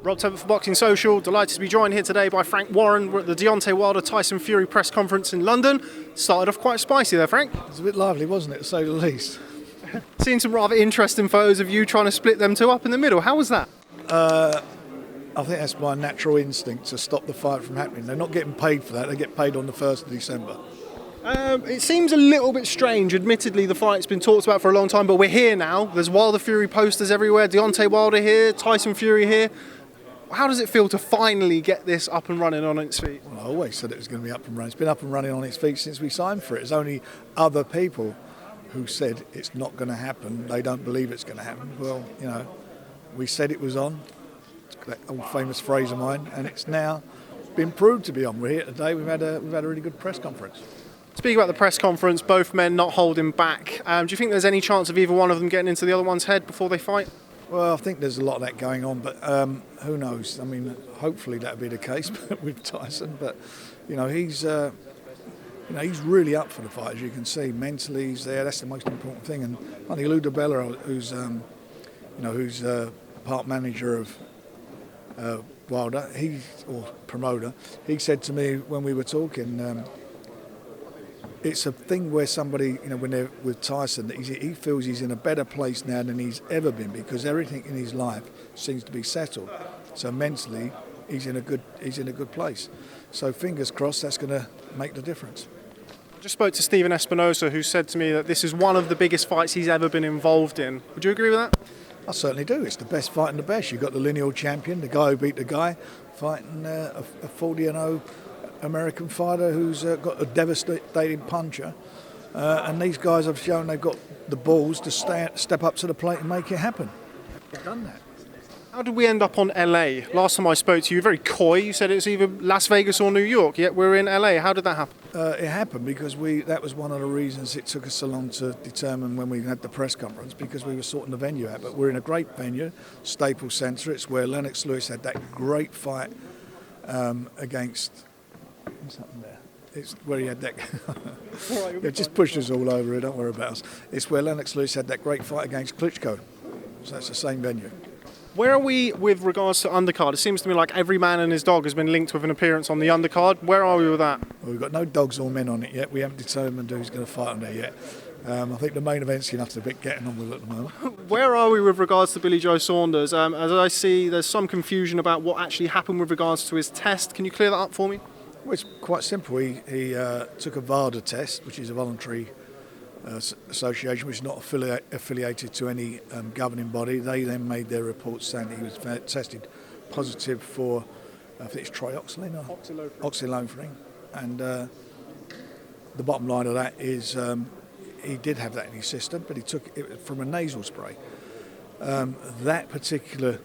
Rob Tebbutt for Boxing Social. Delighted to be joined here today by Frank Warren. We're at the Deontay Wilder Tyson Fury press conference in London. Started off quite spicy there, Frank. It was a bit lively, wasn't it, to say the least? Seen some rather interesting photos of you trying to split them two up in the middle. How was that? I think that's my natural instinct to stop the fight from happening. They're not getting paid for that. They get paid on the 1st of December. It seems a little bit strange. Admittedly, the fight's been talked about for a long time, but we're here now. There's Wilder Fury posters everywhere. Deontay Wilder here, Tyson Fury here. How does it feel to finally get this up and running on its feet? Well, I always said it was going to be up and running. It's been up and running on its feet since we signed for it. There's only other people who said it's not going to happen. They don't believe it's going to happen. Well, you know, we said it was on. That old famous phrase of mine, and it's now been proved to be on. We're here today. We've had a really good press conference. Speaking about the press conference, both men not holding back. Do you think there's any chance of either one of them getting into the other one's head before they fight? Well, I think there's a lot of that going on, but who knows? I mean, hopefully that'll be the case with Tyson. But he's really up for the fight, as you can see. Mentally, he's there. That's the most important thing. And funny, Lou DiBella, who's part manager of Wilder, or promoter, he said to me when we were talking, it's a thing where somebody, when they're with Tyson, that he feels he's in a better place now than he's ever been because everything in his life seems to be settled. So mentally, he's in a good place. So fingers crossed, that's going to make the difference. I just spoke to Stephen Espinosa, who said to me that this is one of the biggest fights he's ever been involved in. Would you agree with that? I certainly do. It's the best fight in the best. You've got the lineal champion, the guy who beat the guy, fighting a 40-0 American fighter who's got a devastating puncher. And these guys have shown they've got the balls to step up to the plate and make it happen. They've done that. How did we end up on LA? Last time I spoke to you, very coy, you said it's either Las Vegas or New York, yet we're in LA. How did that happen? It happened because that was one of the reasons it took us so long to determine when we had the press conference, because we were sorting the venue out. But we're in a great venue, Staples Center. It's where Lennox Lewis had that great fight against... What's happened there? It's where he had that... It just pushed us all over it, don't worry about us. It's where Lennox Lewis had that great fight against Klitschko. So it's the same venue. Where are we with regards to Undercard? It seems to me like every man and his dog has been linked with an appearance on the Undercard. Where are we with that? Well, we've got no dogs or men on it yet. We haven't determined who's going to fight on there yet. I think the main event's enough to be getting on with it at the moment. Where are we with regards to Billy Joe Saunders? As I see, there's some confusion about what actually happened with regards to his test. Can you clear that up for me? Well, it's quite simple. He took a Vada test, which is a voluntary association, which is not affiliated to any governing body. They then made their report saying that he was tested positive for, I think it's trioxylene or oxylofrin. And the bottom line of that is he did have that in his system, but he took it from a nasal spray. That particular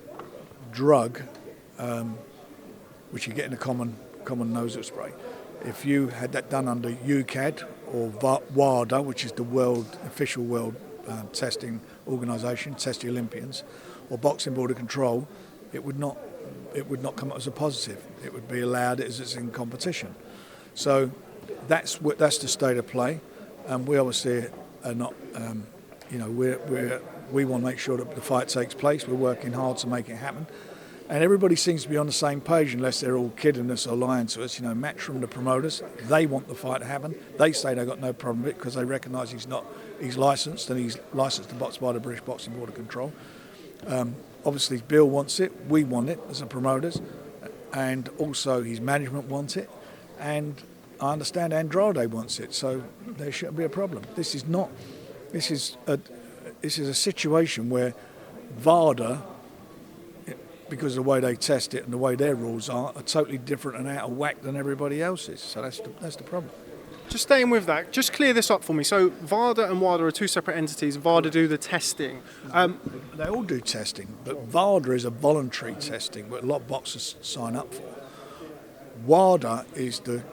drug, which you get in a common nasal spray, if you had that done under UCAD or WADA, which is the official world testing organisation, Test the Olympians, or Boxing Board of Control, it would not come up as a positive. It would be allowed as it's in competition. So that's the state of play, and we obviously are not. We want to make sure that the fight takes place. We're working hard to make it happen. And everybody seems to be on the same page, unless they're all kidding us or lying to us. Matchroom, the promoters, they want the fight to happen. They say they've got no problem with it because they recognise he's licensed, and he's licensed to box by the British Boxing Board of Control. Obviously, Bill wants it. We want it as the promoters, and also his management wants it. And I understand Andrade wants it, so there shouldn't be a problem. This is a situation where Vada, because of the way they test it and the way their rules are totally different and out of whack than everybody else's. So that's the problem. Just staying with that, just clear this up for me. So Vada and WADA are two separate entities. Vada do the testing. They all do testing, but Vada is a voluntary testing, but a lot of boxers sign up for. WADA is the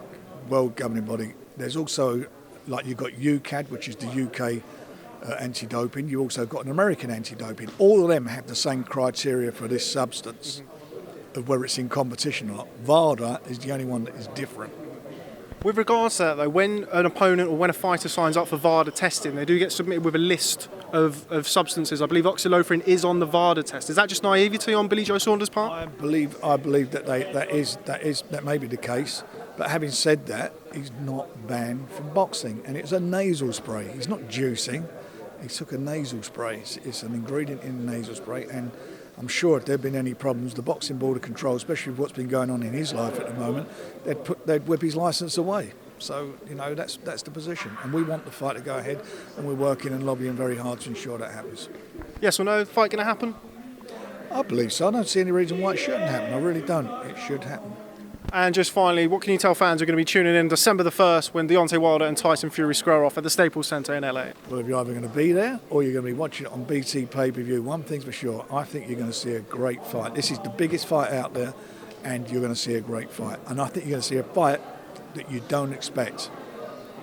world governing body. There's also, like, you've got UCAD, which is the UK anti-doping. You've also got an American anti-doping. All of them have the same criteria for this substance, of whether it's in competition or not. Vada is the only one that is different. With regards to that, though, when an opponent or when a fighter signs up for Vada testing, they do get submitted with a list of substances. I believe oxylothrone is on the Vada test. Is that just naivety on Billy Joe Saunders' part? I believe that that may be the case. But having said that, he's not banned from boxing, and it's a nasal spray. He's not juicing. He took a nasal spray. It's an ingredient in the nasal spray, and I'm sure if there had been any problems, the Boxing Board of Control, especially with what's been going on in his life at the moment, they'd whip his licence away. So, that's the position. And we want the fight to go ahead, and we're working and lobbying very hard to ensure that happens. Yes or no? Fight going to happen? I believe so. I don't see any reason why it shouldn't happen. I really don't. It should happen. And just finally, what can you tell fans who are going to be tuning in December the 1st when Deontay Wilder and Tyson Fury square off at the Staples Center in LA? Well, if you're either going to be there or you're going to be watching it on BT pay-per-view, one thing's for sure, I think you're going to see a great fight. This is the biggest fight out there, and you're going to see a great fight. And I think you're going to see a fight that you don't expect.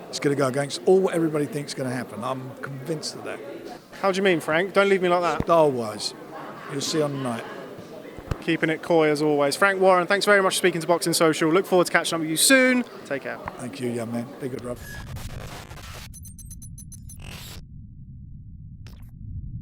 It's going to go against all what everybody thinks is going to happen. I'm convinced of that. How do you mean, Frank? Don't leave me like that. Style-wise, you'll see on the night. Keeping it coy as always. Frank Warren, thanks very much for speaking to Boxing Social. Look forward to catching up with you soon. Take care. Thank you, young man. Be good, Rob.